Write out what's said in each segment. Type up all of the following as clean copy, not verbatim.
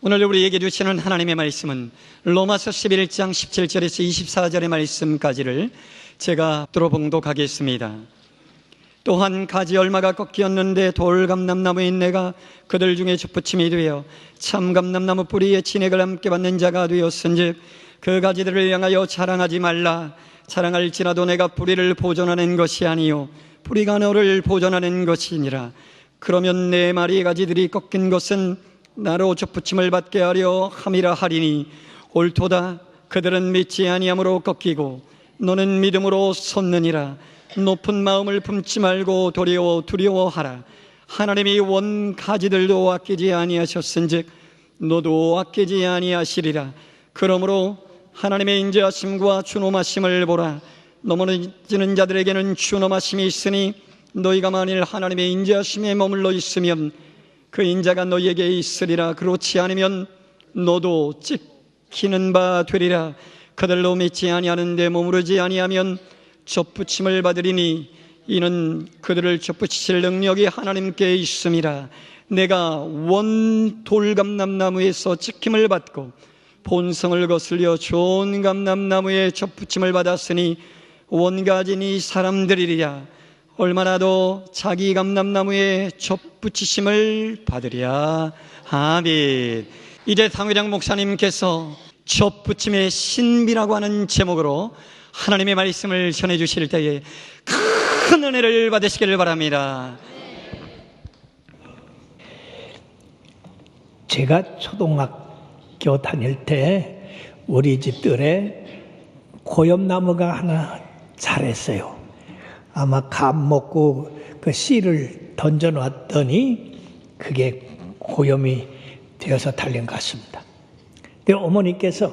오늘 우리에게 주시는 하나님의 말씀은 로마서 11장 17절에서 24절의 말씀까지를 제가 들어봉독하겠습니다. 또한 가지 얼마가 꺾이었는데 돌감람나무인 내가 그들 중에 젖붙임이 되어 참감람나무 뿌리에 진액을 함께 받는 자가 되었은즉 그 가지들을 향하여 자랑하지 말라. 자랑할지라도 내가 뿌리를 보존하는 것이 아니요 뿌리가 너를 보존하는 것이니라. 그러면 내 말이 가지들이 꺾인 것은 나로 젖붙임을 받게 하려 함이라 하리니 옳도다. 그들은 믿지 아니함으로 꺾이고 너는 믿음으로 섰느니라. 높은 마음을 품지 말고 도리어 두려워하라. 하나님이 원 가지들도 아끼지 아니하셨은즉 너도 아끼지 아니하시리라. 그러므로 하나님의 인자하심과 준엄하심을 보라. 넘어지는 자들에게는 준엄하심이 있으니 너희가 만일 하나님의 인자하심에 머물러 있으면 그 인자가 너희에게 있으리라. 그렇지 않으면 너도 찍히는 바 되리라. 그들로 믿지 아니하는데 머무르지 아니하면 젖붙임을 받으리니 이는 그들을 젖붙이실 능력이 하나님께 있음이라. 내가 원 돌감람나무에서 찍힘을 받고 본성을 거슬려 좋은 감람나무에 젖붙임을 받았으니 원가진 이 사람들이리라. 얼마나 더 자기 감람나무에 젖붙이심을 받으랴. 아멘. 이제 당회장 목사님께서 젖붙임의 신비라고 하는 제목으로 하나님의 말씀을 전해주실 때에 큰 은혜를 받으시기를 바랍니다. 제가 초등학교 다닐 때 우리 집들에 고엽나무가 하나 자랐어요. 아마 감 먹고 그 씨를 던져놨더니 그게 고염이 되어서 달린 것 같습니다. 근데 어머니께서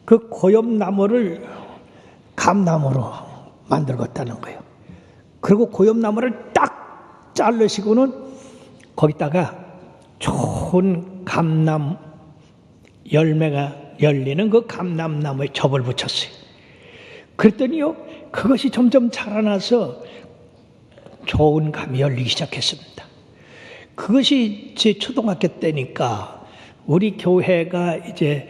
그 고엽나무를 감나무로 만들었다는 거예요. 그리고 고엽나무를 딱 자르시고는 거기다가 좋은 감남 열매가 열리는 그 감람나무에 접을 붙였어요. 그랬더니요, 그것이 점점 자라나서 좋은 감이 열리기 시작했습니다. 그것이 제 초등학교 때니까 우리 교회가 이제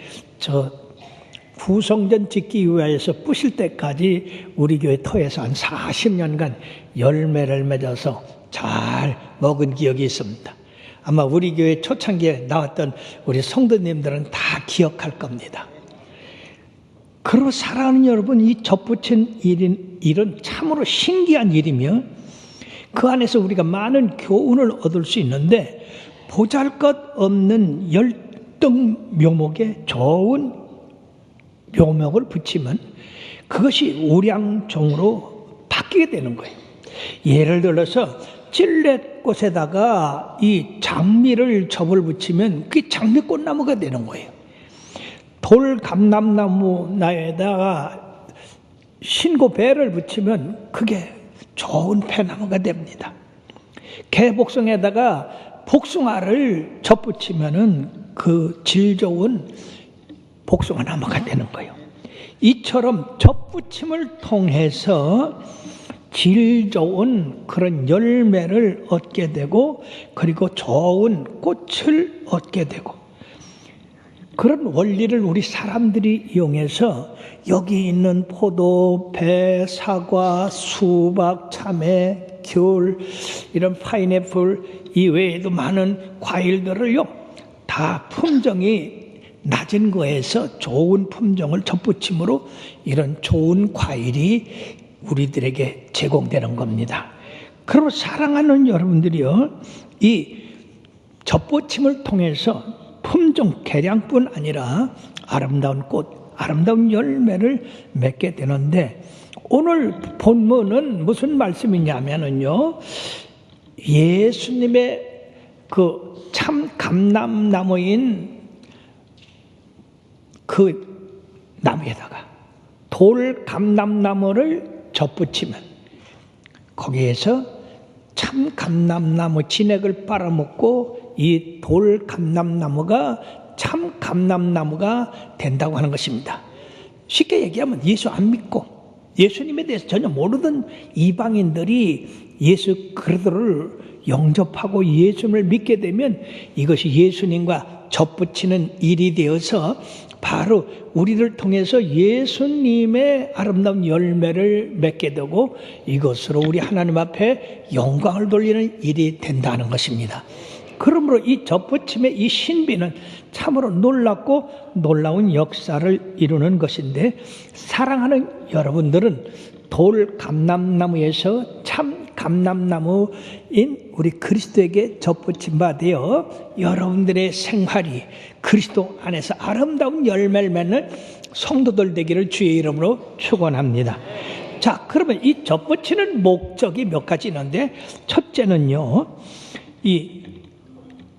구성전 짓기 위하여서 부실 때까지 우리 교회 터에서 한 40년간 열매를 맺어서 잘 먹은 기억이 있습니다. 아마 우리 교회 초창기에 나왔던 우리 성도님들은 다 기억할 겁니다. 그리고 사랑하는 여러분, 이 젖붙인 일은 참으로 신기한 일이며 그 안에서 우리가 많은 교훈을 얻을 수 있는데 보잘것없는 열등 묘목에 좋은 묘목을 붙이면 그것이 우량종으로 바뀌게 되는 거예요. 예를 들어서 찔레꽃에다가 이 장미를 접을 붙이면 그게 장미꽃나무가 되는 거예요. 돌감람나무 나에다가 신고배를 붙이면 그게 좋은 배나무가 됩니다. 개복숭아에다가 복숭아를 접붙이면은 그 질 좋은 복숭아 나무가 되는 거예요. 이처럼 접붙임을 통해서 질 좋은 그런 열매를 얻게 되고 그리고 좋은 꽃을 얻게 되고 그런 원리를 우리 사람들이 이용해서 여기 있는 포도, 배, 사과, 수박, 참외, 귤, 이런 파인애플 이외에도 많은 과일들을요 다 품종이 낮은 거에서 좋은 품종을 접붙임으로 이런 좋은 과일이 우리들에게 제공되는 겁니다. 그리고 사랑하는 여러분들이요, 이 접붙임을 통해서 품종 개량뿐 아니라 아름다운 꽃, 아름다운 열매를 맺게 되는데 오늘 본문은 무슨 말씀이냐면요, 예수님의 그 참 감람나무인 그 나무에다가 돌 감람나무를 접붙이면 거기에서 참 감람나무 진액을 빨아먹고 이 돌 감람나무가 참 감람나무가 된다고 하는 것입니다. 쉽게 얘기하면 예수 안 믿고 예수님에 대해서 전혀 모르던 이방인들이 예수 그리스도를 영접하고 예수님을 믿게 되면 이것이 예수님과 접붙이는 일이 되어서 바로 우리를 통해서 예수님의 아름다운 열매를 맺게 되고 이것으로 우리 하나님 앞에 영광을 돌리는 일이 된다는 것입니다. 그러므로 이 접붙임의 이 신비는 참으로 놀랍고 놀라운 역사를 이루는 것인데, 사랑하는 여러분들은 돌 감람나무에서 참 감람나무인 우리 그리스도에게 접붙임 바 되어 여러분들의 생활이 그리스도 안에서 아름다운 열매를 맺는 성도들 되기를 주의 이름으로 축원합니다. 자, 그러면 이 접붙이는 목적이 몇 가지 있는데, 첫째는요, 이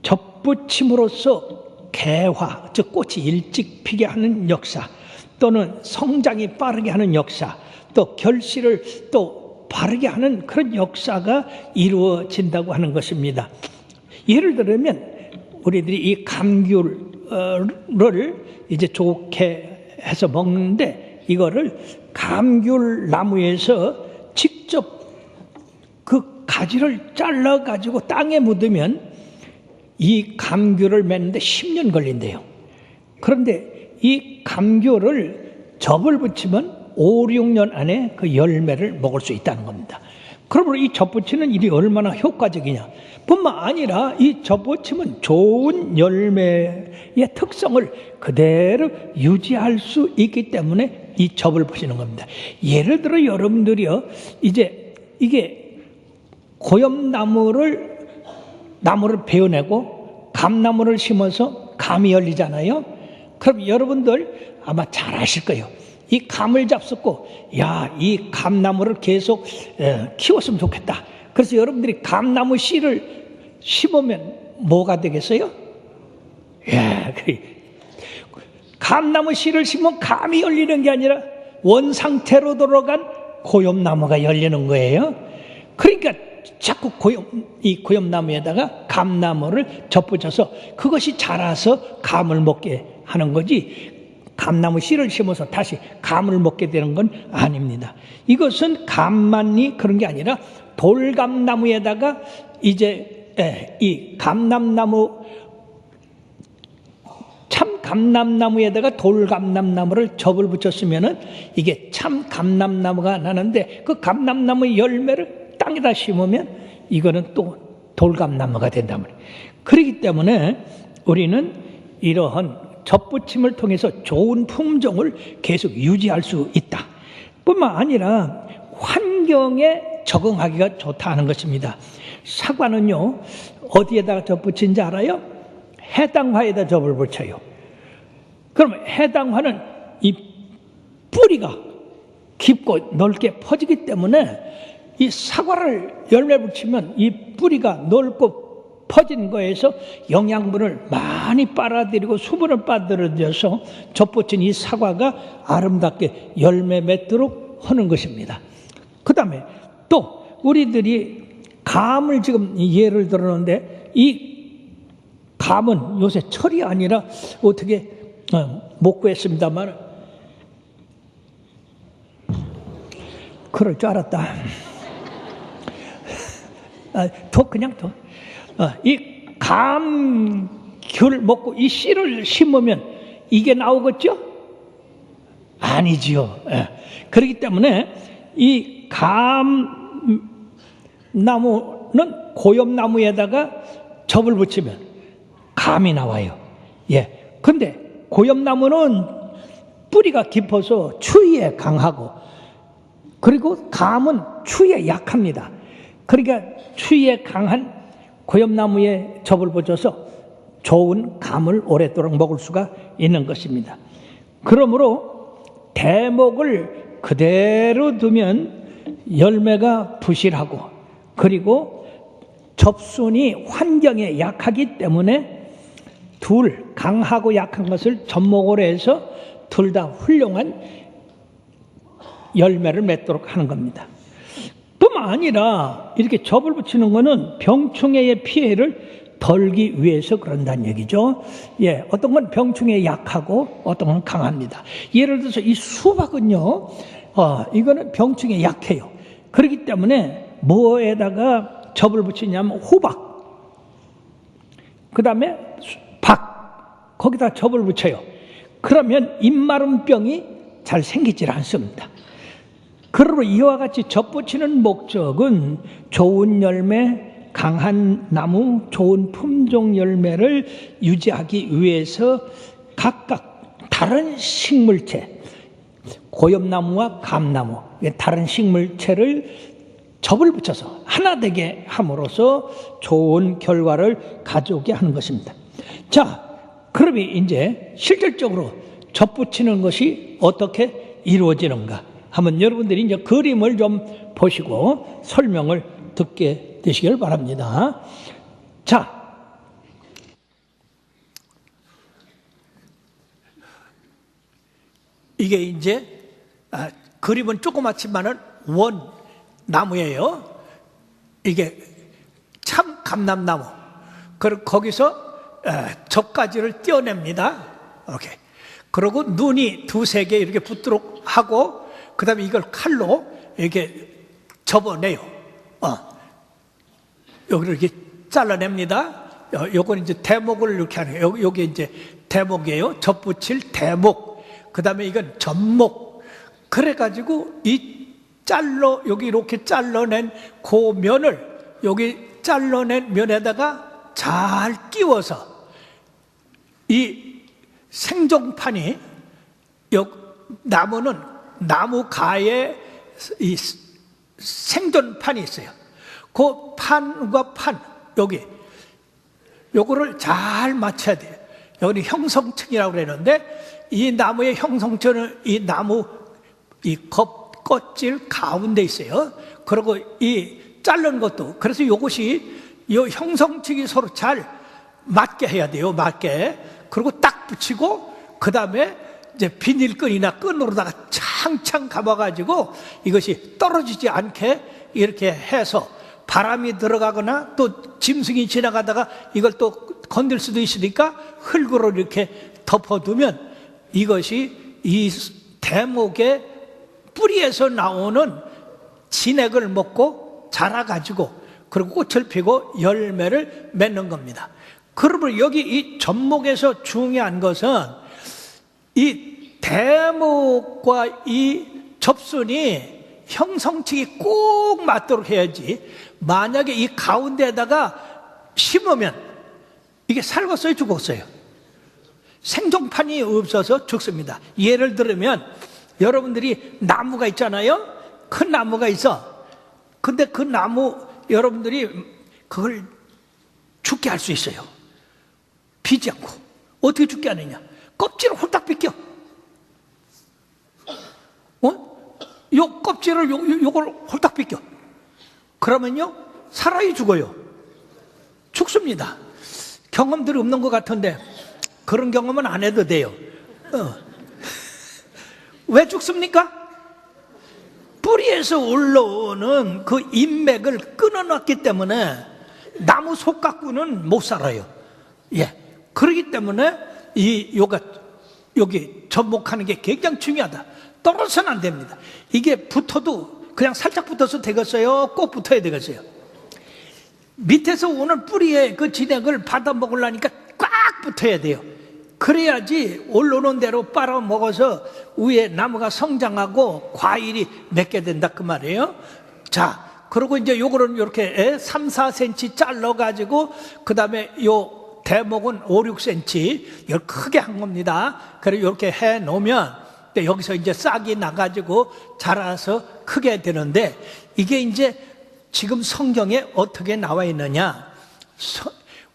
접붙임으로써 개화, 즉 꽃이 일찍 피게 하는 역사, 또는 성장이 빠르게 하는 역사, 또 결실을 또 바르게 하는 그런 역사가 이루어진다고 하는 것입니다. 예를 들면 우리들이 이 감귤을 이제 좋게 해서 먹는데, 이거를 감귤 나무에서 직접 그 가지를 잘라 가지고 땅에 묻으면 이 감귤을 맺는데 10년 걸린대요. 그런데 이 감귤을 접을 붙이면 5, 6년 안에 그 열매를 먹을 수 있다는 겁니다. 그러므로 이 접붙이는 일이 얼마나 효과적이냐. 뿐만 아니라 이 접붙임은 좋은 열매의 특성을 그대로 유지할 수 있기 때문에 이 접을 붙이는 겁니다. 예를 들어 여러분들이요, 이제 이게 고염나무를 베어내고 감나무를 심어서 감이 열리잖아요. 그럼 여러분들 아마 잘 아실 거예요. 이 감을 잡숫고, 야, 이 감나무를 계속 키웠으면 좋겠다. 그래서 여러분들이 감나무 씨를 심으면 뭐가 되겠어요? 감나무 씨를 심으면 감이 열리는 게 아니라 원상태로 돌아간 고염나무가 열리는 거예요. 그러니까 자꾸 이 고염나무에다가 감나무를 접붙여서 그것이 자라서 감을 먹게 하는 거지, 감나무 씨를 심어서 다시 감을 먹게 되는 건 아닙니다. 이것은 감만이 그런 게 아니라 돌감나무에다가 이제 이 참 감람나무에다가 돌감람나무를 접을 붙였으면은 이게 참 감람나무가 나는데, 그 감람나무 열매를 땅에다 심으면 이거는 또 돌감나무가 된단 말이에요. 그렇기 때문에 우리는 이러한 접붙임을 통해서 좋은 품종을 계속 유지할 수 있다. 뿐만 아니라 환경에 적응하기가 좋다는 것입니다. 사과는요, 어디에다가 접붙인지 알아요? 해당화에다 접을 붙여요. 그러면 해당화는 이 뿌리가 깊고 넓게 퍼지기 때문에 이 사과를 열매 붙이면 이 뿌리가 넓고 퍼진 거에서 영양분을 많이 빨아들이고 수분을 빨아들여서 접붙인 이 사과가 아름답게 열매 맺도록 하는 것입니다. 그 다음에 또 우리들이 감을 지금 예를 들었는데, 이 감은 요새 철이 아니라 어떻게 못 구했습니다만, 그럴 줄 알았다. 이 감귤을 먹고 이 씨를 심으면 이게 나오겠죠? 아니지요. 그렇기 때문에 이 감나무는 고염나무에다가 접을 붙이면 감이 나와요. 근데 고염나무는 뿌리가 깊어서 추위에 강하고, 그리고 감은 추위에 약합니다. 그러니까 추위에 강한 고염나무에 접을 붙여서 좋은 감을 오랫도록 먹을 수가 있는 것입니다. 그러므로 대목을 그대로 두면 열매가 부실하고, 그리고 접순이 환경에 약하기 때문에 둘, 강하고 약한 것을 접목으로 해서 둘 다 훌륭한 열매를 맺도록 하는 겁니다. 뿐만 아니라 이렇게 접을 붙이는 것은 병충해의 피해를 덜기 위해서 그런다는 얘기죠. 어떤 건 병충해에 약하고 어떤 건 강합니다. 예를 들어서 이 수박은요, 이거는 병충해에 약해요. 그렇기 때문에 뭐에다가 접을 붙이냐면 호박, 그 다음에 박, 거기다 접을 붙여요. 그러면 입마름 병이 잘 생기질 않습니다. 그러므로 이와 같이 접 붙이는 목적은 좋은 열매, 강한 나무, 좋은 품종 열매를 유지하기 위해서 각각 다른 식물체, 고엽나무와 감나무, 다른 식물체를 접을 붙여서 하나 되게 함으로써 좋은 결과를 가져오게 하는 것입니다. 자, 그러면 이제 실질적으로 접 붙이는 것이 어떻게 이루어지는가? 한번 여러분들이 이제 그림을 좀 보시고 설명을 듣게 되시길 바랍니다. 자, 이게 이제 그림은 조그맣지만은 원 나무예요. 이게 참 감람나무. 그리고 거기서 접가지를 떼어냅니다. 이렇게. 그리고 눈이 두세 개 이렇게 붙도록 하고, 그 다음에 이걸 칼로 이렇게 접어내요. 여기를 이렇게 잘라냅니다. 요건 이제 대목을 이렇게 하는 거예요. 요게 이제 대목이에요. 접붙일 대목. 그 다음에 이건 접목. 그래가지고 여기 이렇게 잘라낸 그 면을 여기 잘라낸 면에다가 잘 끼워서 이 생종판이 나무는 나무 가에 이 생존판이 있어요. 그 판과 판 요거를 잘 맞춰야 돼요. 여기 형성층이라고 그러는데 이 나무의 형성층은 이 나무 이 껍질 가운데 있어요. 그리고 이 자른 것도 그래서 이것이 이 형성층이 서로 잘 맞게 해야 돼요. 맞게. 그리고 딱 붙이고 그 다음에 이제 비닐끈이나 끈으로다가 창창 감아가지고 이것이 떨어지지 않게 이렇게 해서 바람이 들어가거나 또 짐승이 지나가다가 이걸 또 건들 수도 있으니까 흙으로 이렇게 덮어두면 이것이 이 대목의 뿌리에서 나오는 진액을 먹고 자라가지고 그리고 꽃을 피고 열매를 맺는 겁니다. 그러면 여기 이 접목에서 중요한 것은 이 대목과 이 접순이 형성층이 꼭 맞도록 해야지. 만약에 이 가운데에다가 심으면 이게 살겠어요, 죽었어요? 생종판이 없어서 죽습니다. 예를 들면 여러분들이 나무가 있잖아요. 큰 나무가 있어. 근데 그 나무 여러분들이 그걸 죽게 할 수 있어요. 비지 않고. 어떻게 죽게 하느냐? 껍질을 홀딱 벗겨. 요 껍질을 요걸 홀딱 벗겨. 그러면요 사람이 죽어요. 죽습니다. 경험들이 없는 것 같은데 그런 경험은 안 해도 돼요. 왜 죽습니까? 뿌리에서 올라오는 그 인맥을 끊어놨기 때문에 나무 속 갖고는 못 살아요. 예. 그렇기 때문에 여기 접목하는 게 굉장히 중요하다. 떨어져서는 안 됩니다. 이게 붙어도 그냥 살짝 붙어서 되겠어요? 꼭 붙어야 되겠어요? 밑에서 오는 뿌리에 그 진액을 받아 먹으려니까 꽉 붙어야 돼요. 그래야지 올라오는 대로 빨아먹어서 위에 나무가 성장하고 과일이 맺게 된다 그 말이에요. 자, 그리고 이제 요거는 이렇게 3, 4cm 잘라가지고 그 다음에 요 대목은 5, 6cm 이걸 크게 한 겁니다. 그리고 이렇게 해 놓으면 여기서 이제 싹이 나가지고 자라서 크게 되는데 이게 이제 지금 성경에 어떻게 나와 있느냐?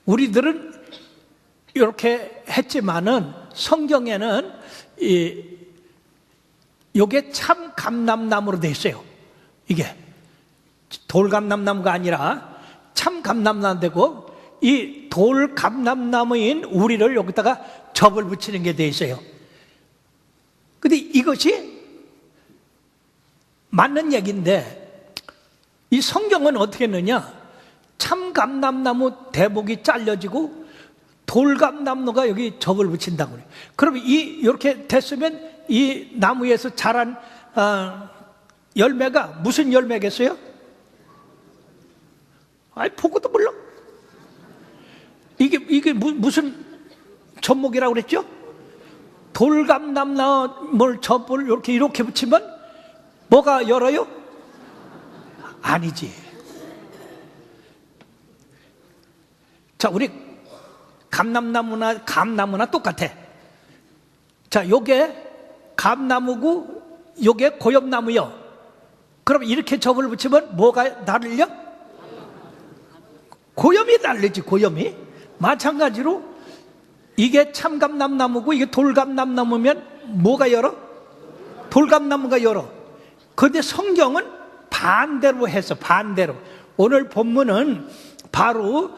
우리들은 이렇게 했지만은 성경에는 이게 참 감람나무로 되어 있어요. 이게 돌감람나무가 아니라 참 감람나무 되고 이 돌감람나무인 우리를 여기다가 접을 붙이는 게 되어 있어요. 근데 이것이 맞는 얘기인데 이 성경은 어떻게 했느냐? 참 감람나무 대목이 잘려지고 돌감나무가 여기 접을 붙인다고 그래요. 그러면 이렇게 됐으면 이 나무에서 자란 열매가 무슨 열매겠어요? 아이, 보고도 몰라. 이게 무슨 접목이라고 그랬죠? 돌감나무를 접을 이렇게 붙이면 뭐가 열어요? 아니지. 자, 우리 감나무나 똑같아. 자, 요게 감나무고 요게 고엽나무요. 그럼 이렇게 접을 붙이면 뭐가 다르려? 고염이 다르지, 고염이. 마찬가지로 이게 참감남나무고 이게 돌감남나무면 뭐가 열어? 돌감나무가 열어. 그런데 성경은 반대로 해서, 반대로. 오늘 본문은 바로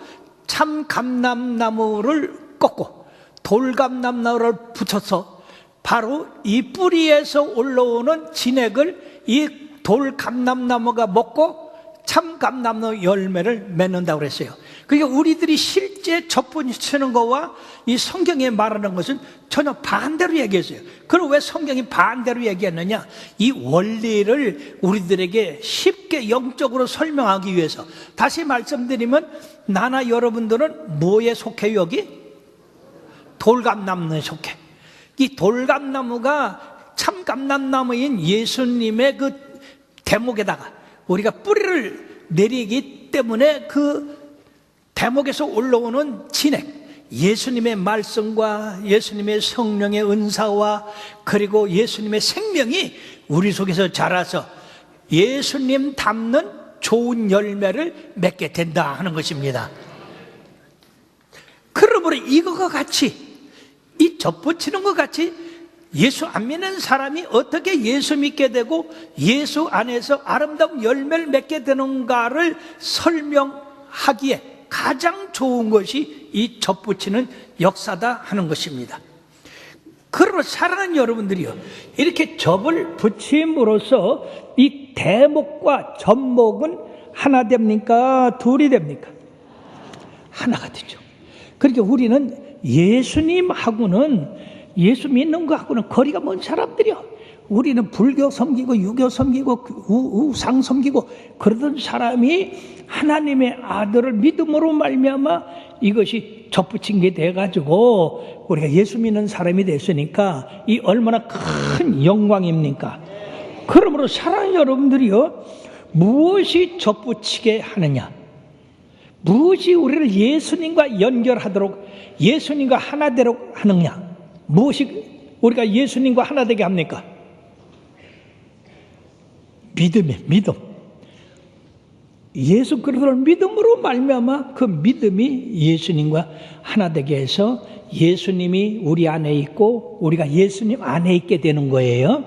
참감남나무를 꺾고 돌감남나무를 붙여서 바로 이 뿌리에서 올라오는 진액을 이 돌감남나무가 먹고 참감나무 열매를 맺는다고 그랬어요. 그러니까 우리들이 실제 접붙이는 것과 이 성경에 말하는 것은 전혀 반대로 얘기했어요. 그럼 왜 성경이 반대로 얘기했느냐? 이 원리를 우리들에게 쉽게 영적으로 설명하기 위해서. 다시 말씀드리면 나나 여러분들은 뭐에 속해요? 여기? 돌감나무에 속해. 이 돌감나무가 참감남나무인 예수님의 그 대목에다가 우리가 뿌리를 내리기 때문에 그 대목에서 올라오는 진액, 예수님의 말씀과 예수님의 성령의 은사와 그리고 예수님의 생명이 우리 속에서 자라서 예수님 닮는 좋은 열매를 맺게 된다 하는 것입니다. 그러므로 이것과 같이, 이 접붙이는 것 같이 예수 안 믿는 사람이 어떻게 예수 믿게 되고 예수 안에서 아름다운 열매를 맺게 되는가를 설명하기에 가장 좋은 것이 이 접붙이는 역사다 하는 것입니다. 그러므로 사랑하는 여러분들이요, 이렇게 접을 붙임으로써 이 대목과 접목은 하나 됩니까? 둘이 됩니까? 하나가 되죠. 그러니까 우리는 예수님하고는, 예수 믿는 거하고는 거리가 먼 사람들이요. 우리는 불교 섬기고 유교 섬기고 우상 섬기고 그러던 사람이 하나님의 아들을 믿음으로 말미암아 이것이 접붙인 게 돼가지고 우리가 예수 믿는 사람이 됐으니까 이 얼마나 큰 영광입니까? 그러므로 사랑하는 여러분들이요, 무엇이 접붙이게 하느냐? 무엇이 우리를 예수님과 연결하도록, 예수님과 하나 되도록 하느냐? 무엇이 우리가 예수님과 하나 되게 합니까? 믿음이에요. 믿음. 예수 그리스도를 믿음으로 말미암아 그 믿음이 예수님과 하나 되게 해서 예수님이 우리 안에 있고 우리가 예수님 안에 있게 되는 거예요.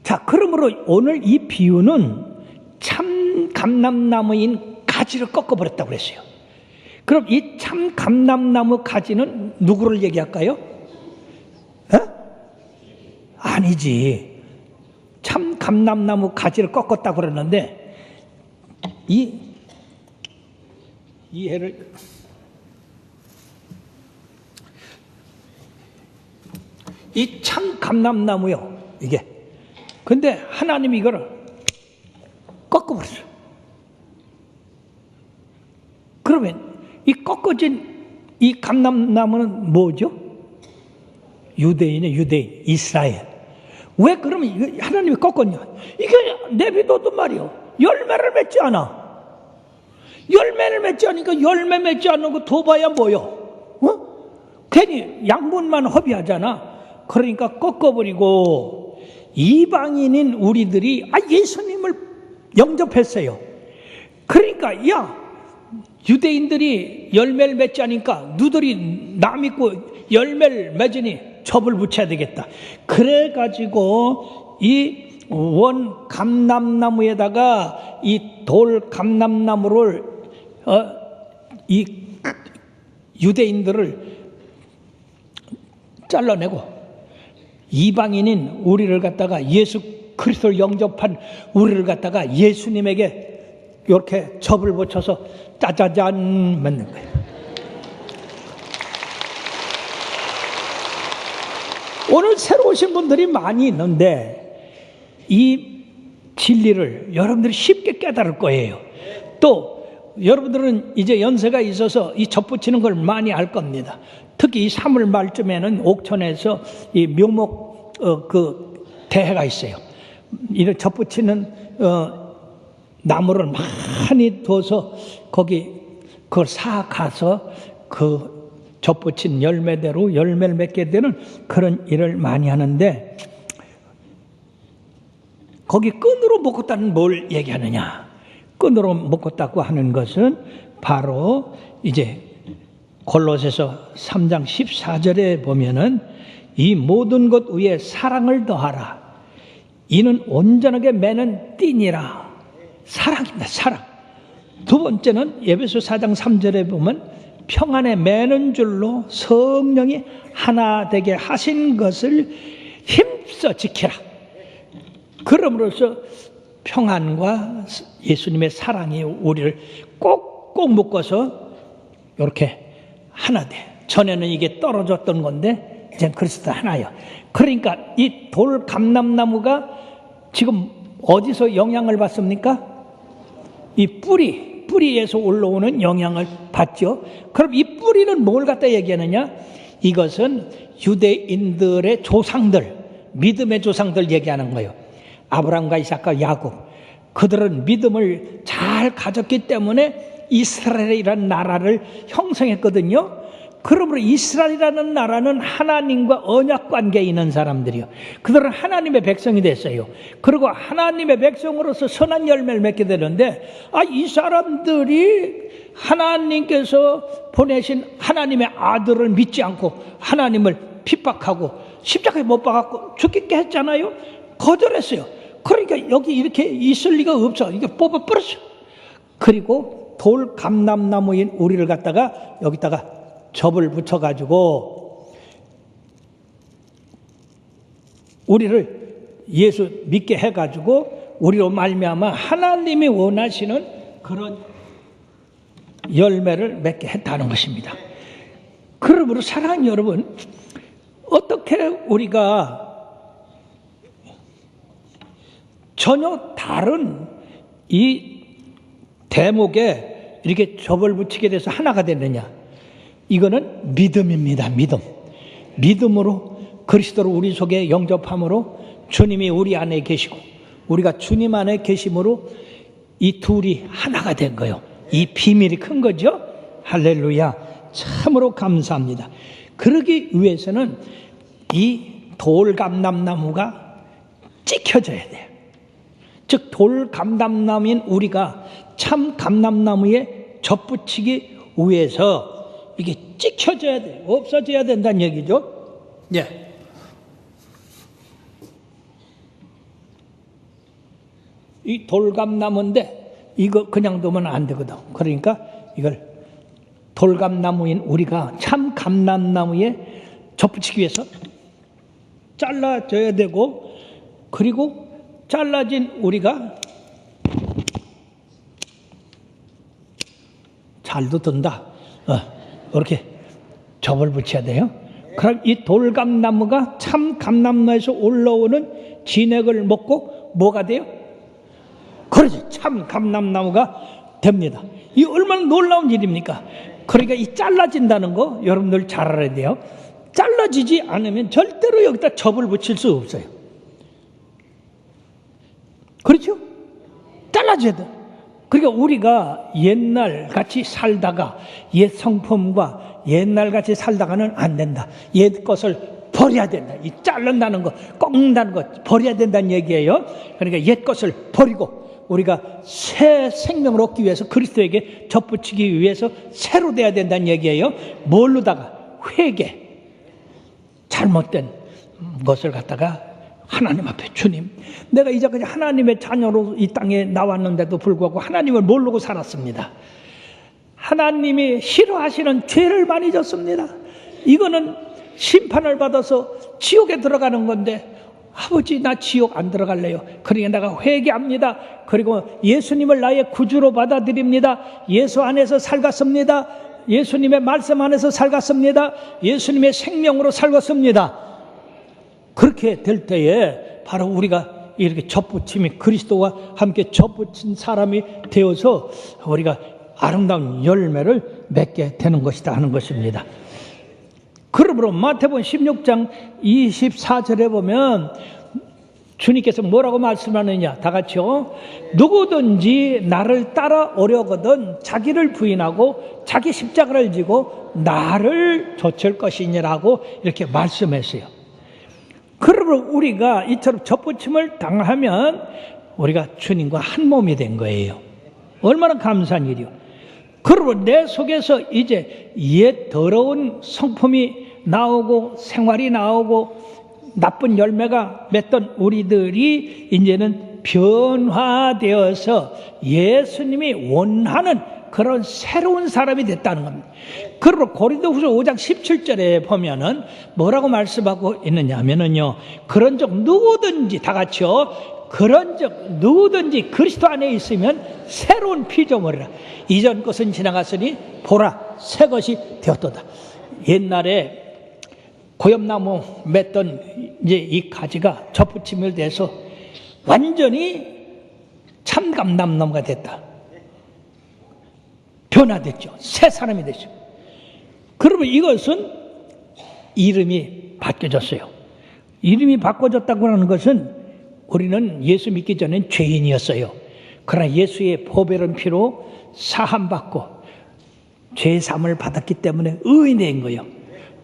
자, 그러므로 오늘 이 비유는 참 감람나무인 가지를 꺾어버렸다고 그랬어요. 그럼 이 참 감람나무 가지는 누구를 얘기할까요? 아니지. 참 감람나무 가지를 꺾었다고 그러는데 이해를 이 참 감람나무요, 이게. 근데 하나님이 이거를 꺾어버렸어요. 그러면 이 꺾어진 이 감람나무는 뭐죠? 유대인의 유대인, 이스라엘. 왜 그러면 하나님이 꺾었냐? 이게 내비둬도 말이요, 열매를 맺지 않아. 열매를 맺지 않으니까 열매 맺지 않는 거 둬봐야 뭐요? 괜히 양분만 허비하잖아. 그러니까 꺾어버리고 이방인인 우리들이 예수님을 영접했어요. 그러니까 유대인들이 열매를 맺지 않으니까 누들이 나 믿고 열매를 맺으니 접을 붙여야 되겠다. 그래가지고 이 원 감람나무에다가 이 돌 감람나무를 이 유대인들을 잘라내고 이방인인 우리를 갖다가 예수 그리스도를 영접한 우리를 갖다가 예수님에게 이렇게 접을 붙여서 짜자잔 맺는 거예요. 오늘 새로 오신 분들이 많이 있는데 이 진리를 여러분들이 쉽게 깨달을 거예요. 또 여러분들은 이제 연세가 있어서 이 젖붙이는 걸 많이 알 겁니다. 특히 이 3월 말쯤에는 옥천에서 이 묘목 그 대회가 있어요. 이런 젖붙이는 나무를 많이 둬서 거기 그걸 사가서 그 젖붙인 열매대로 열매를 맺게 되는 그런 일을 많이 하는데, 거기 끈으로 묶었다는 뭘 얘기하느냐? 끈으로 묶었다고 하는 것은 바로 이제 골로새서 3장 14절에 보면은 이 모든 것 위에 사랑을 더하라. 이는 온전하게 매는 띠니라. 사랑입니다. 사랑. 두 번째는 에베소 4장 3절에 보면 평안에 매는 줄로 성령이 하나 되게 하신 것을 힘써 지키라. 그럼으로써 평안과 예수님의 사랑이 우리를 꼭꼭 묶어서 이렇게 하나 돼. 전에는 이게 떨어졌던 건데 이제 그리스도 하나요. 그러니까 이 돌 감람나무가 지금 어디서 영향을 받습니까? 이 뿌리에서 올라오는 영향을 받죠. 그럼 이 뿌리는 뭘 갖다 얘기하느냐? 이것은 유대인들의 조상들, 믿음의 조상들 얘기하는 거예요. 아브라함과 이삭과 야곱, 그들은 믿음을 잘 가졌기 때문에 이스라엘이라는 나라를 형성했거든요. 그러므로 이스라엘이라는 나라는 하나님과 언약 관계에 있는 사람들이요. 그들은 하나님의 백성이 됐어요. 그리고 하나님의 백성으로서 선한 열매를 맺게 되는데, 이 사람들이 하나님께서 보내신 하나님의 아들을 믿지 않고 하나님을 핍박하고 십자가에 못 박았고 죽게 했잖아요. 거절했어요. 그러니까 여기 이렇게 있을 리가 없어. 이게 뽑아버렸어. 그리고 돌 감람나무인 우리를 갖다가 여기다가 접을 붙여가지고 우리를 예수 믿게 해가지고 우리로 말미암아 하나님이 원하시는 그런 열매를 맺게 했다는 것입니다. 그러므로 사랑하는 여러분, 어떻게 우리가 전혀 다른 이 대목에 이렇게 접을 붙이게 돼서 하나가 됐느냐? 이거는 믿음입니다. 믿음으로 그리스도를 우리 속에 영접함으로 주님이 우리 안에 계시고 우리가 주님 안에 계심으로 이 둘이 하나가 된 거예요. 이 비밀이 큰 거죠. 할렐루야. 참으로 감사합니다. 그러기 위해서는 이 돌감람나무가 찍혀져야 돼요. 즉 돌감람나무인 우리가 참 감람나무에 접붙이기 위해서 이게 찍혀져야 돼. 없어져야 된다는 얘기죠. 예. 이 돌감나무인데 이거 그냥 두면 안 되거든. 그러니까 이걸 돌감나무인 우리가 참 감람나무에 접붙이기 위해서 잘라줘야 되고, 그리고 잘라진 우리가 잘도 든다. 이렇게 접을 붙여야 돼요. 그럼 이 돌감나무가 참 감람나무에서 올라오는 진액을 먹고 뭐가 돼요? 그러지, 참 감람나무가 됩니다. 이 얼마나 놀라운 일입니까? 그러니까 이 잘라진다는 거 여러분들 잘 알아야 돼요. 잘라지지 않으면 절대로 여기다 접을 붙일 수 없어요. 그렇죠? 잘라줘야 돼. 그러니까 우리가 옛날 같이 살다가 옛 성품과 옛날 같이 살다가는 안 된다. 옛 것을 버려야 된다. 이 자른다는 거, 꺾는다는 거 버려야 된다는 얘기예요. 그러니까 옛 것을 버리고 우리가 새 생명을 얻기 위해서 그리스도에게 접붙이기 위해서 새로 돼야 된다는 얘기예요. 뭘로다가? 회개. 잘못된 것을 갖다가 하나님 앞에, 주님, 내가 이제까지 하나님의 자녀로 이 땅에 나왔는데도 불구하고 하나님을 모르고 살았습니다. 하나님이 싫어하시는 죄를 많이 졌습니다. 이거는 심판을 받아서 지옥에 들어가는 건데, 아버지 나 지옥 안 들어갈래요. 그러니까 내가 회개합니다. 그리고 예수님을 나의 구주로 받아들입니다. 예수 안에서 살갔습니다. 예수님의 말씀 안에서 살갔습니다. 예수님의 생명으로 살갔습니다. 그렇게 될 때에 바로 우리가 이렇게 접붙임이 그리스도와 함께 접붙인 사람이 되어서 우리가 아름다운 열매를 맺게 되는 것이다 하는 것입니다. 그러므로 마태복음 16장 24절에 보면 주님께서 뭐라고 말씀하느냐, 다 같이요. 누구든지 나를 따라오려거든 자기를 부인하고 자기 십자가를 지고 나를 좇을 것이니라고 이렇게 말씀했어요. 그러므로 우리가 이처럼 접붙임을 당하면 우리가 주님과 한 몸이 된 거예요. 얼마나 감사한 일이요. 그러므로 내 속에서 이제 옛 더러운 성품이 나오고 생활이 나오고 나쁜 열매가 맺던 우리들이 이제는 변화되어서 예수님이 원하는 그런 새로운 사람이 됐다는 겁니다. 그리고 고린도후서 5장 17절에 보면은 뭐라고 말씀하고 있느냐 하면은요, 그런즉 누구든지, 다 같이요, 그런즉 누구든지 그리스도 안에 있으면 새로운 피조물이라. 이전 것은 지나갔으니 보라 새 것이 되었도다. 옛날에 고엽나무 맺던 이제 이 가지가 접붙임을 돼서 완전히 참감나무가 됐다. 변화됐죠. 새 사람이 됐죠. 그러면 이것은 이름이 바뀌어졌어요. 이름이 바꿔졌다고 하는 것은 우리는 예수 믿기 전엔 죄인이었어요. 그러나 예수의 보배로운 피로 사함받고 죄사함을 받았기 때문에 의인이 된 거예요.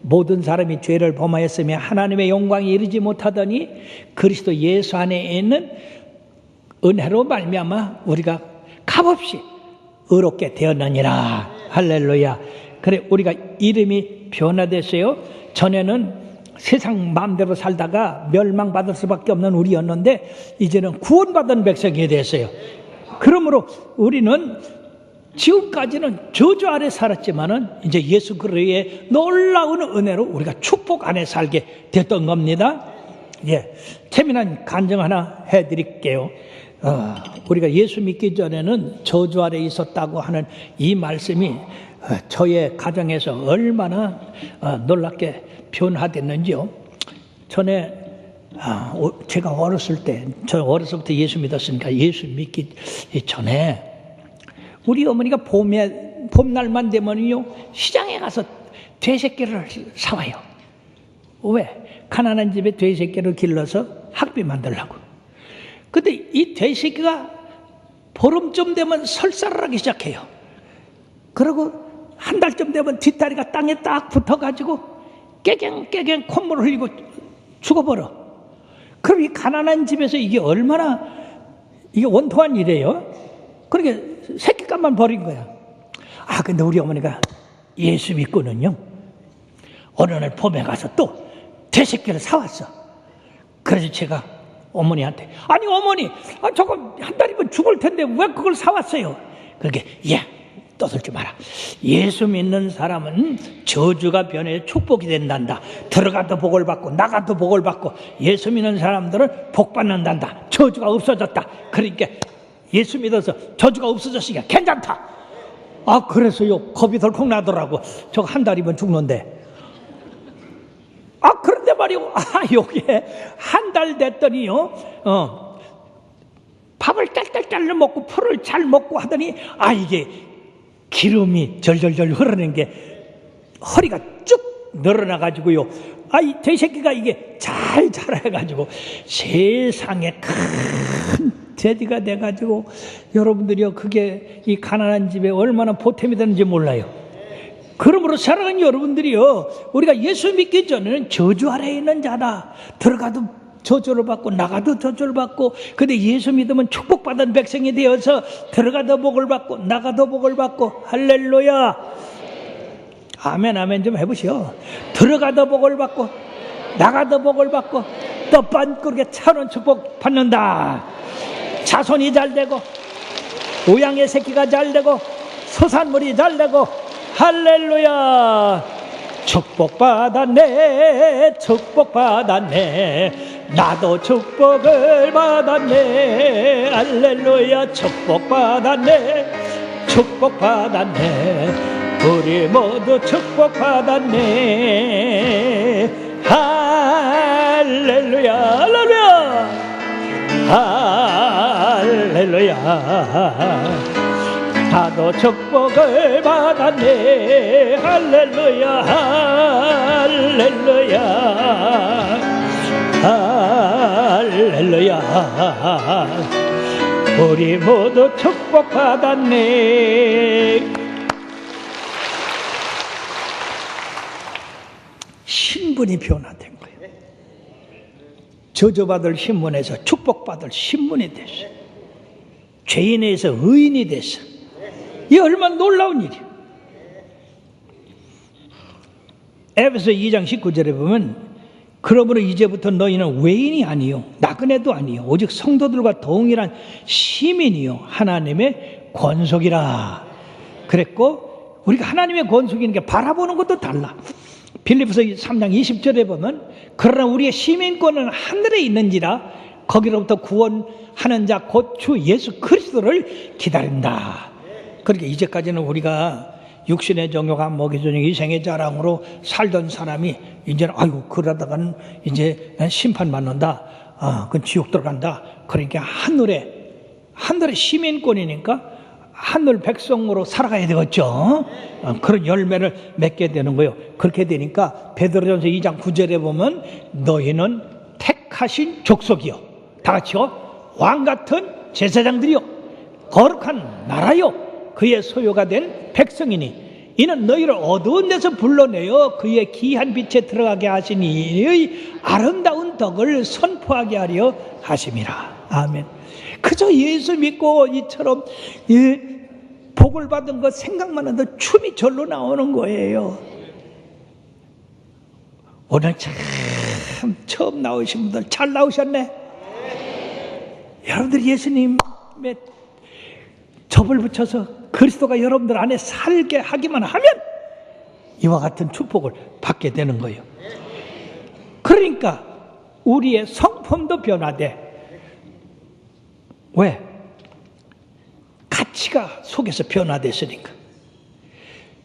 모든 사람이 죄를 범하였으며 하나님의 영광에 이르지 못하더니 그리스도 예수 안에 있는 은혜로 말미암아 우리가 값없이 의롭게 되었느니라. 할렐루야. 그래, 우리가 이름이 변화됐어요. 전에는 세상 마음대로 살다가 멸망받을 수밖에 없는 우리였는데 이제는 구원받은 백성이 됐어요. 그러므로 우리는 지금까지는 저주 아래 살았지만은 이제 예수 그리스도의 놀라운 은혜로 우리가 축복 안에 살게 됐던 겁니다. 예, 재미난 간증 하나 해드릴게요. 우리가 예수 믿기 전에는 저주 아래 있었다고 하는 이 말씀이 저의 가정에서 얼마나 놀랍게 변화됐는지요. 전에 제가 어렸을 때, 저 어려서부터 예수 믿었으니까 예수 믿기 전에 우리 어머니가 봄날만 되면요 시장에 가서 돼새끼를 사와요. 왜? 가난한 집에 돼새끼를 길러서 학비 만들려고. 근데 이 돼새끼가 보름쯤 되면 설사를 하기 시작해요. 그리고 한 달쯤 되면 뒷다리가 땅에 딱 붙어가지고 깨갱깨갱 콧물 흘리고 죽어버려. 그럼 이 가난한 집에서 이게 얼마나 이게 원통한 일이에요. 그러니까 새끼값만 버린 거야. 근데 우리 어머니가 예수 믿고는요 어느 날 봄에 가서 또 돼새끼를 사왔어. 그래서 제가 어머니한테, 아니 어머니, 저거 한 달이면 죽을 텐데 왜 그걸 사왔어요? 그게 떠들지 마라. 예수 믿는 사람은 저주가 변해 축복이 된단다. 들어가도 복을 받고 나가도 복을 받고 예수 믿는 사람들은 복 받는단다. 저주가 없어졌다. 그러니까 예수 믿어서 저주가 없어졌으니까 괜찮다. 그래서요 겁이 덜컥 나더라고. 저거 한 달이면 죽는데. 그런데 말이요, 요게 한 달 됐더니요 밥을 딸딸딸 먹고 풀을 잘 먹고 하더니 이게 기름이 절절절 흐르는 게 허리가 쭉 늘어나가지고요. 이 돼새끼가 이게 잘 자라가지고 세상에 큰 돼지가 돼가지고 여러분들이요 그게 이 가난한 집에 얼마나 보탬이 되는지 몰라요. 그러므로 사랑하는 여러분들이요, 우리가 예수 믿기 전에는 저주 아래에 있는 자다. 들어가도 저주를 받고 나가도 저주를 받고, 근데 예수 믿으면 축복받은 백성이 되어서 들어가도 복을 받고 나가도 복을 받고. 할렐루야. 아멘 아멘 좀 해보시오. 들어가도 복을 받고 나가도 복을 받고 떡반꾸르게 차는 축복 받는다. 자손이 잘 되고 우양의 새끼가 잘 되고 소산물이 잘 되고. 할렐루야. 축복받았네 축복받았네 나도 축복을 받았네. 할렐루야. 축복받았네 축복받았네 우리 모두 축복받았네. 할렐루야 할렐루야 할렐루야 나도 축복을 받았네. 할렐루야 할렐루야 할렐루야. 우리 모두 축복받았네. 신분이 변화된 거예요. 저주받을 신분에서 축복받을 신분이 됐어요. 죄인에서 의인이 됐어. 이 얼마나 놀라운 일이에요. 에베소 2장 19절에 보면 그러므로 이제부터 너희는 외인이 아니요 나그네도 아니요 오직 성도들과 동일한 시민이요 하나님의 권속이라 그랬고, 우리가 하나님의 권속이는 게 바라보는 것도 달라. 빌립보서 3장 20절에 보면 그러나 우리의 시민권은 하늘에 있는지라 거기로부터 구원하는 자 곧 주 예수 그리스도를 기다린다. 그러니까 이제까지는 우리가 육신의 정욕과 먹이주는 이생의 자랑으로 살던 사람이 이제는 아이고 그러다가는 이제 심판받는다, 그건 지옥 들어간다. 그러니까 하늘의 시민권이니까 하늘 백성으로 살아가야 되겠죠. 그런 열매를 맺게 되는 거예요. 그렇게 되니까 베드로전서 2장 9절에 보면 너희는 택하신 족속이요, 다 같이요, 왕같은 제사장들이요, 거룩한 나라요, 그의 소유가 된 백성이니 이는 너희를 어두운 데서 불러내어 그의 귀한 빛에 들어가게 하시니 이의 아름다운 덕을 선포하게 하려 하심이라. 아멘. 그저 예수 믿고 이처럼 복을 받은 것 생각만 해도 춤이 절로 나오는 거예요. 오늘 참 처음 나오신 분들 잘 나오셨네. 여러분들 예수님의 접을 붙여서 그리스도가 여러분들 안에 살게 하기만 하면 이와 같은 축복을 받게 되는 거예요. 그러니까 우리의 성품도 변화돼. 왜? 가치가 속에서 변화됐으니까.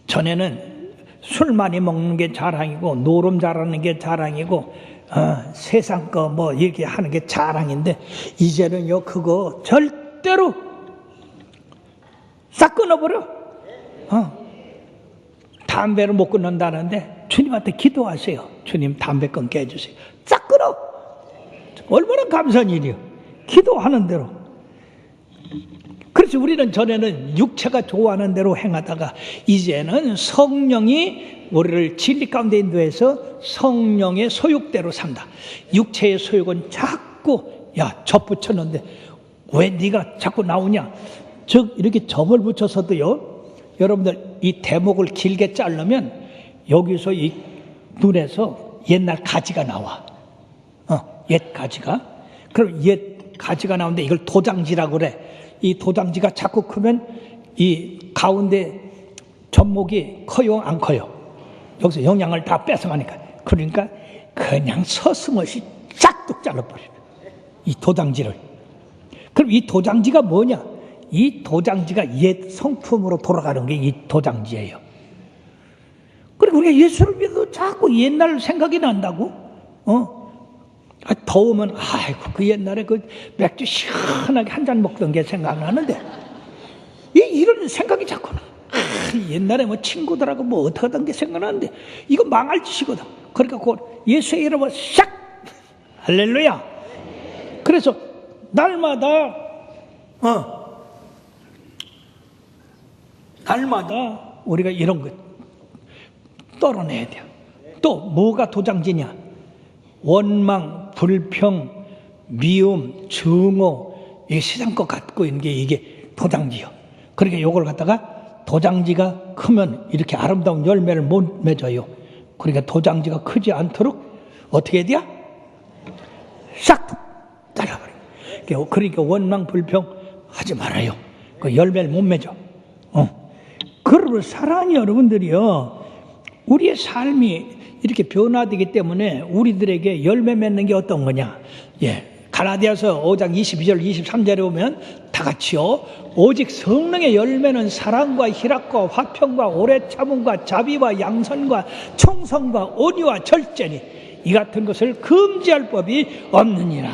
전에는 술 많이 먹는 게 자랑이고 노름 잘하는 게 자랑이고 세상 거 뭐 이렇게 하는 게 자랑인데 이제는요 그거 절대로 싹 끊어버려. 담배를 못 끊는다는데 주님한테 기도하세요. 주님 담배 끊게 해주세요. 싹 끊어. 얼마나 감사한 일이요. 기도하는 대로. 그래서 우리는 전에는 육체가 좋아하는 대로 행하다가 이제는 성령이 우리를 진리 가운데 인도해서 성령의 소욕대로 산다. 육체의 소욕은 자꾸 접 붙였는데 왜 네가 자꾸 나오냐. 즉 이렇게 접을 붙여서도요, 여러분들 이 대목을 길게 자르면 여기서 이 눈에서 옛날 가지가 나와. 옛 가지가. 그럼 옛 가지가 나오는데 이걸 도장지라고 그래. 이 도장지가 자꾸 크면 이 가운데 접목이 커요 안 커요? 여기서 영양을 다 뺏어가니까. 그러니까 그냥 서슴없이 싹둑 잘라버려요, 이 도장지를. 그럼 이 도장지가 뭐냐? 이 도장지가 옛 성품으로 돌아가는 게 이 도장지예요. 그리고 우리가 예수를 믿어도 자꾸 옛날 생각이 난다고? 더우면 아이고 그 옛날에 그 맥주 시원하게 한 잔 먹던 게 생각나는데 이런 생각이 자꾸 나. 옛날에 뭐 친구들하고 뭐 어떻게 하던 게 생각나는데 이거 망할 짓이거든. 그러니까 그 예수의 이름을 싹 할렐루야. 그래서 날마다 우리가 이런 것 떨어내야 돼요. 또 뭐가 도장지냐? 원망, 불평, 미움, 증오, 이 세상 것 갖고 있는 게 이게 도장지요. 그러니까 이걸 갖다가 도장지가 크면 이렇게 아름다운 열매를 못 맺어요. 그러니까 도장지가 크지 않도록 어떻게 해야 돼요? 싹 잘라버려요. 그러니까 원망, 불평 하지 말아요. 그 열매를 못 맺어. 그러므로 사랑하는 여러분들이요, 우리의 삶이 이렇게 변화되기 때문에 우리들에게 열매 맺는 게 어떤 거냐? 갈라디아서 5장 22절 23절에 보면 다 같이요, 오직 성령의 열매는 사랑과 희락과 화평과 오래 참음과 자비와 양선과 청성과 온유와 절제니 이 같은 것을 금지할 법이 없느니라.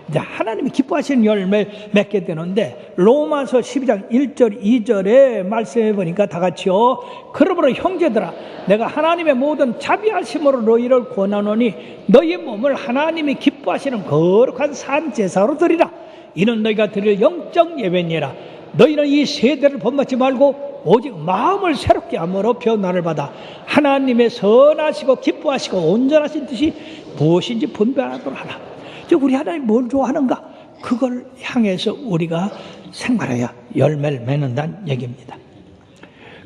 이제 하나님이 기뻐하시는 열매를 맺게 되는데, 로마서 12장 1절 2절에 말씀해 보니까 다 같이요. 그러므로 형제들아, 내가 하나님의 모든 자비하심으로 너희를 권하노니 너희 몸을 하나님이 기뻐하시는 거룩한 산 제사로 드리라. 이는 너희가 드릴 영적 예배니라. 너희는 이 세대를 본받지 말고 오직 마음을 새롭게 함으로 변화를 받아 하나님의 선하시고 기뻐하시고 온전하신 뜻이 무엇인지 분별하도록 하라. 즉 우리 하나님 뭘 좋아하는가? 그걸 향해서 우리가 생활해야 열매를 맺는다는 얘기입니다.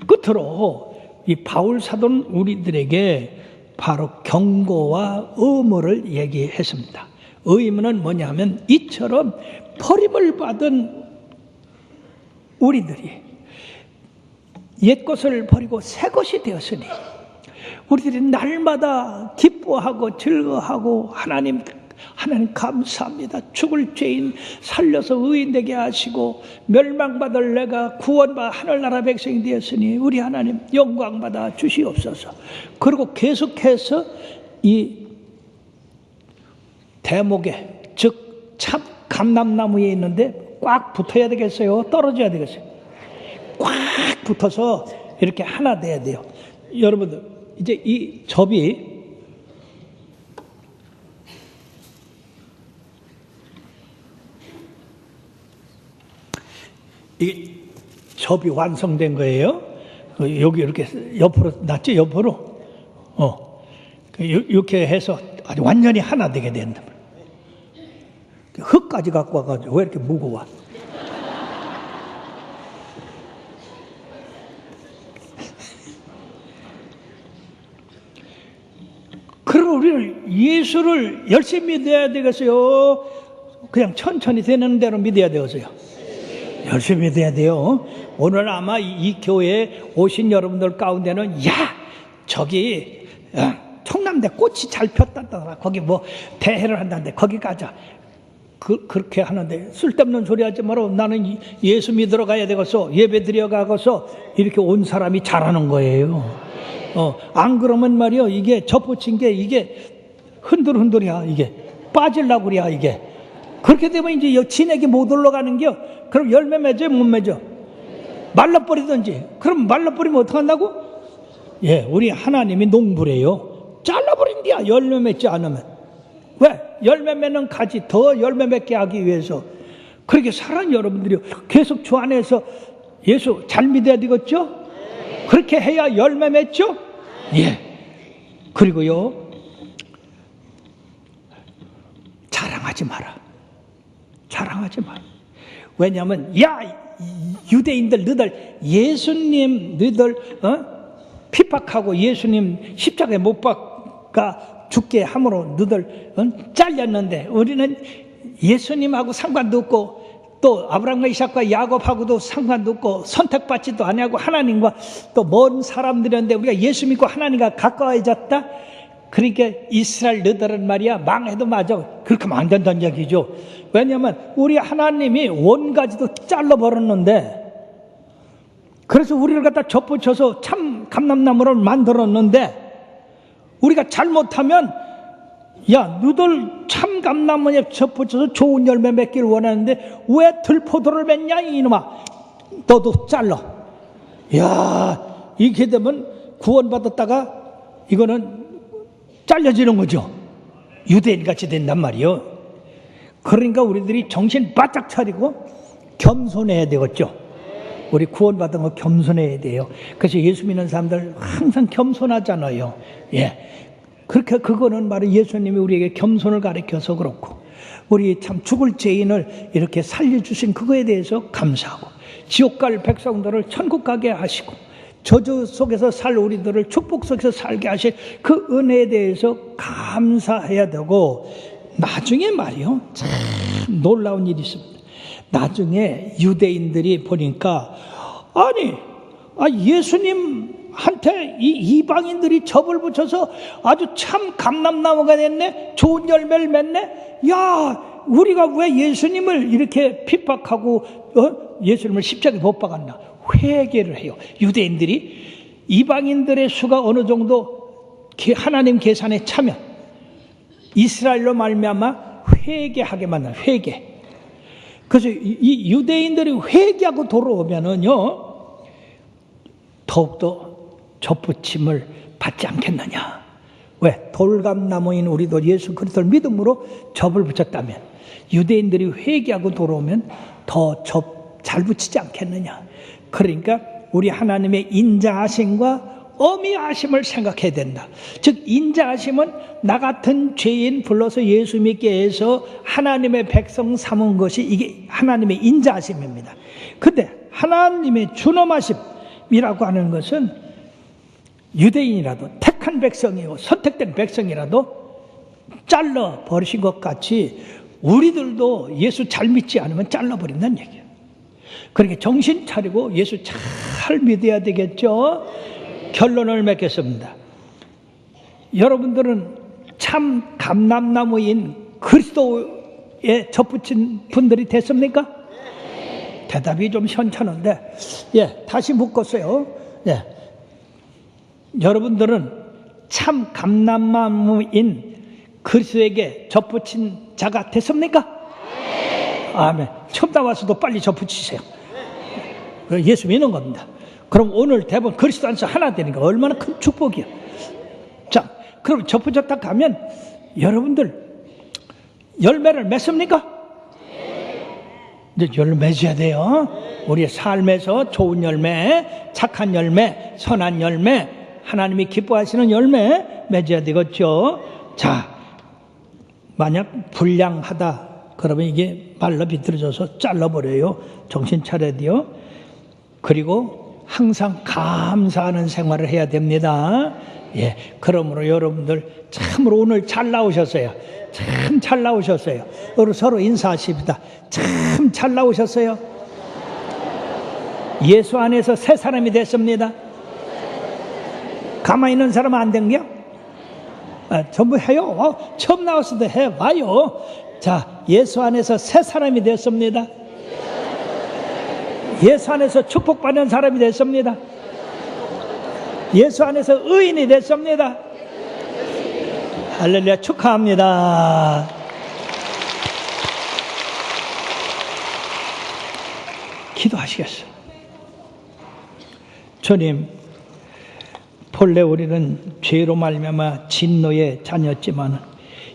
끝으로 이 바울 사도는 우리들에게 바로 경고와 의무를 얘기했습니다. 의무는 뭐냐면 이처럼 버림을 받은 우리들이 옛것을 버리고 새것이 되었으니 우리들이 날마다 기뻐하고 즐거워하고 하나님 감사합니다. 죽을 죄인 살려서 의인 되게 하시고 멸망받을 내가 구원받아 하늘나라 백성이 되었으니 우리 하나님 영광받아 주시옵소서. 그리고 계속해서 이 대목에 즉 참 감람나무에 있는데 꽉 붙어야 되겠어요? 떨어져야 되겠어요? 꽉 붙어서 이렇게 하나 돼야 돼요. 여러분들 이제 이 접이 이게 접이 완성된 거예요. 여기 이렇게 옆으로 놨죠? 옆으로 이렇게 해서 아주 완전히 하나 되게 된다. 흙까지 갖고 와가지고 왜 이렇게 무거워? 그럼 우리는 예수를 열심히 믿어야 되겠어요? 그냥 천천히 되는 대로 믿어야 되겠어요? 열심히 믿어야 돼요. 오늘 아마 이 교회에 오신 여러분들 가운데는 저기 청남대 꽃이 잘 폈다더라. 거기 뭐 대회를 한다는데 거기 가자. 그렇게 하는데 쓸데없는 소리 하지 말고 나는 예수 믿으러 가야 되겠어. 예배 드려 가고서 이렇게 온 사람이 잘하는 거예요. 안 그러면 말이요. 이게 접붙인 게 이게 흔들흔들이야. 이게 빠질라고 그래야 이게. 그렇게 되면 이제 진액이 못 올라가는 겨. 그럼 열매 맺어요? 못 맺어? 말라버리든지. 그럼 말라버리면 어떡한다고? 우리 하나님이 농부래요. 잘라버린디야. 열매 맺지 않으면. 왜? 열매 맺는 가지 더 열매 맺게 하기 위해서. 그렇게 사랑하는 여러분들이 계속 주 안에서 예수 잘 믿어야 되겠죠? 그렇게 해야 열매 맺죠? 그리고요, 자랑하지 마라. 자랑하지 마라. 왜냐하면 유대인들 너희들 예수님 너희들 핍박하고 예수님 십자가에 못 박아 죽게 함으로 너희들 잘렸는데 우리는 예수님하고 상관도 없고 또 아브라함과 이삭과 야곱하고도 상관도 없고 선택받지도 아니하고 하나님과 또 먼 사람들이었는데 우리가 예수 믿고 하나님과 가까워졌다. 그러니까 이스라엘 너희들은 말이야 망해도 맞아. 그렇게 하면 안 된다는 얘기죠. 왜냐하면 우리 하나님이 원가지도 잘라버렸는데 그래서 우리를 갖다 접붙여서 참 감람나무를 만들었는데 우리가 잘못하면 너희들 참 감람나무에 접붙여서 좋은 열매 맺기를 원하는데 왜 들포도를 맺냐 이놈아. 너도 잘라. 이렇게 되면 구원받았다가 이거는 잘려지는 거죠. 유대인같이 된단 말이요. 그러니까 우리들이 정신 바짝 차리고 겸손해야 되겠죠. 우리 구원받은 거 겸손해야 돼요. 그래서 예수 믿는 사람들 항상 겸손하잖아요. 그렇게 그거는 바로 예수님이 우리에게 겸손을 가르쳐서 그렇고 우리 참 죽을 죄인을 이렇게 살려주신 그거에 대해서 감사하고 지옥 갈 백성들을 천국 가게 하시고 저주 속에서 살 우리들을 축복 속에서 살게 하신 그 은혜에 대해서 감사해야 되고 나중에 말이요 참 놀라운 일이 있습니다. 나중에 유대인들이 보니까 예수님한테 이 이방인들이 접을 붙여서 아주 참 감람나무가 됐네. 좋은 열매를 맺네. 우리가 왜 예수님을 이렇게 핍박하고 예수님을 십자가에 못 박았나. 회개를 해요. 유대인들이 이방인들의 수가 어느 정도 하나님 계산에 차면 이스라엘로 말미암아 회개하게 만든 회개. 그래서 이 유대인들이 회개하고 돌아오면은요, 더욱더 접붙임을 받지 않겠느냐. 왜? 돌감나무인 우리도 예수 그리스도를 믿음으로 접을 붙였다면, 유대인들이 회개하고 돌아오면 더 접 잘 붙이지 않겠느냐. 그러니까 우리 하나님의 인자하심과 어미하심을 생각해야 된다. 즉 인자하심은 나 같은 죄인 불러서 예수 믿게 해서 하나님의 백성 삼은 것이 이게 하나님의 인자하심입니다. 근데 하나님의 준엄하심이라고 하는 것은 유대인이라도 택한 백성이고 선택된 백성이라도 잘라 버리신 것 같이 우리들도 예수 잘 믿지 않으면 잘라버린다는 얘기예요. 그러니까 정신 차리고 예수 잘 믿어야 되겠죠. 결론을 맺겠습니다. 여러분들은 참 감람나무인 그리스도에 접붙인 분들이 됐습니까? 대답이 좀 현찮은데, 다시 묻겠어요. 여러분들은 참 감람나무인 그리스도에게 접붙인 자가 됐습니까? 아멘. 처음 나와서도 빨리 접붙이세요. 예수 믿는 겁니다. 그럼 오늘 대부분 그리스도 안에서 하나 되니까 얼마나 큰 축복이야. 자, 그럼 접붙였다 가면 여러분들 열매를 맺습니까? 이제 열매 맺어야 돼요. 우리의 삶에서 좋은 열매, 착한 열매, 선한 열매, 하나님이 기뻐하시는 열매 맺어야 되겠죠. 자, 만약 불량하다 그러면 이게 말라 비틀어져서 잘라버려요. 정신 차려야 돼요. 그리고 항상 감사하는 생활을 해야 됩니다. 그러므로 여러분들 참으로 오늘 잘 나오셨어요. 참 잘 나오셨어요. 서로 인사하십니다. 참 잘 나오셨어요. 예수 안에서 새 사람이 됐습니다. 가만히 있는 사람은 안 된겨? 전부 해요. 처음 나왔을 때 해봐요. 자, 예수 안에서 새 사람이 됐습니다. 예수 안에서 축복받는 사람이 됐습니다. 예수 안에서 의인이 됐습니다. 할렐루야, 축하합니다. 기도하시겠어요? 주님, 본래 우리는 죄로 말미암아 진노의 자녀였지만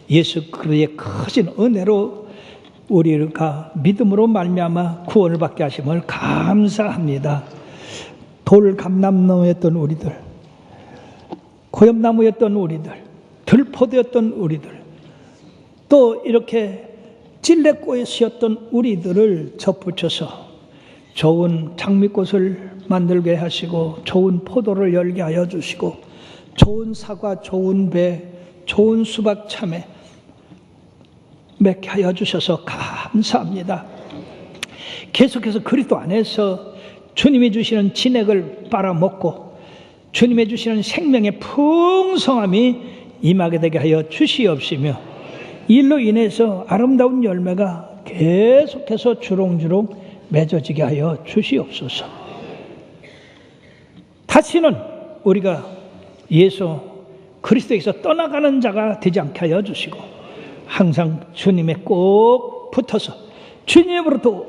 예수 그리스도의 크신 은혜로 우리가 믿음으로 말미암아 구원을 받게 하심을 감사합니다. 돌감람나무였던 우리들, 고엽나무였던 우리들, 들포도였던 우리들, 또 이렇게 찔레꽃이었던 우리들을 접붙여서 좋은 장미꽃을 만들게 하시고 좋은 포도를 열게 하여 주시고 좋은 사과, 좋은 배, 좋은 수박 참외 맺게 하여 주셔서 감사합니다. 계속해서 그리스도 안에서 주님이 주시는 진액을 빨아먹고 주님이 주시는 생명의 풍성함이 임하게 되게 하여 주시옵시며 일로 인해서 아름다운 열매가 계속해서 주렁주렁 맺어지게 하여 주시옵소서. 다시는 우리가 예수 그리스도에서 떠나가는 자가 되지 않게 하여 주시고 항상 주님에 꼭 붙어서 주님으로부터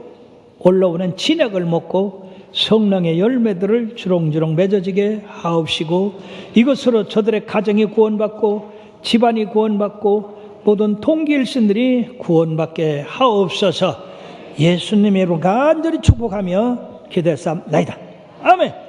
올라오는 진액을 먹고 성령의 열매들을 주렁주렁 맺어지게 하옵시고 이것으로 저들의 가정이 구원받고 집안이 구원받고 모든 동기일신들이 구원받게 하옵소서. 예수님의 이름으로 간절히 축복하며 기도했사옵나이다. 아멘.